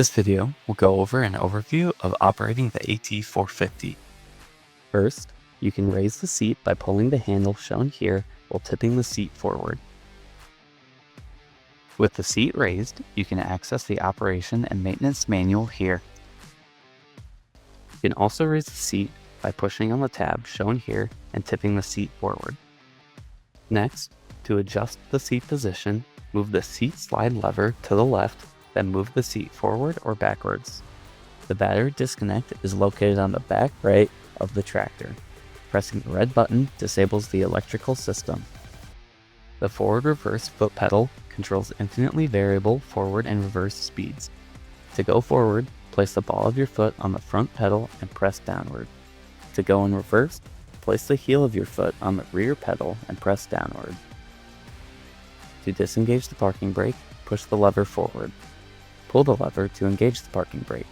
This video will go over an overview of operating the AT450. First, you can raise the seat by pulling the handle shown here while tipping the seat forward. With the seat raised, you can access the operation and maintenance manual here. You can also raise the seat by pushing on the tab shown here and tipping the seat forward. Next, to adjust the seat position, move the seat slide lever to the left, then move the seat forward or backwards. The battery disconnect is located on the back right of the tractor. Pressing the red button disables the electrical system. The forward-reverse foot pedal controls infinitely variable forward and reverse speeds. To go forward, place the ball of your foot on the front pedal and press downward. To go in reverse, place the heel of your foot on the rear pedal and press downward. To disengage the parking brake, push the lever forward. Pull the lever to engage the parking brake.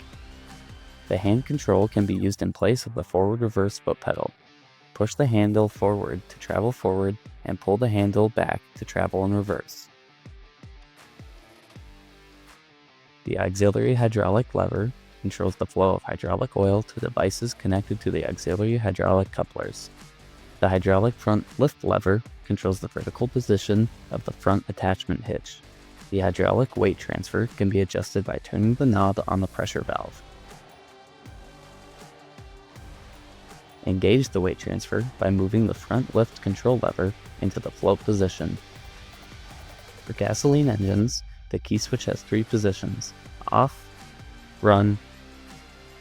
The hand control can be used in place of the forward-reverse foot pedal. Push the handle forward to travel forward and pull the handle back to travel in reverse. The auxiliary hydraulic lever controls the flow of hydraulic oil to devices connected to the auxiliary hydraulic couplers. The hydraulic front lift lever controls the vertical position of the front attachment hitch. The hydraulic weight transfer can be adjusted by turning the knob on the pressure valve. Engage the weight transfer by moving the front lift control lever into the float position. For gasoline engines, the key switch has 3 positions: off, run,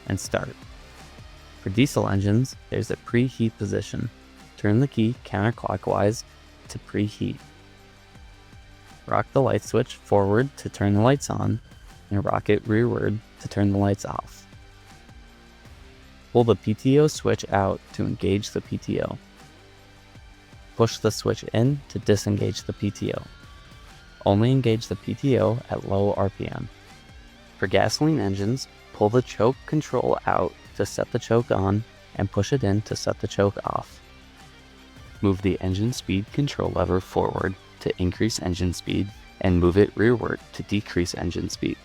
and start. For diesel engines, there's a preheat position. Turn the key counterclockwise to preheat. Rock the light switch forward to turn the lights on, and rock it rearward to turn the lights off. Pull the PTO switch out to engage the PTO. Push the switch in to disengage the PTO. Only engage the PTO at low RPM. For gasoline engines, pull the choke control out to set the choke on and push it in to set the choke off. Move the engine speed control lever forward to increase engine speed and move it rearward to decrease engine speed.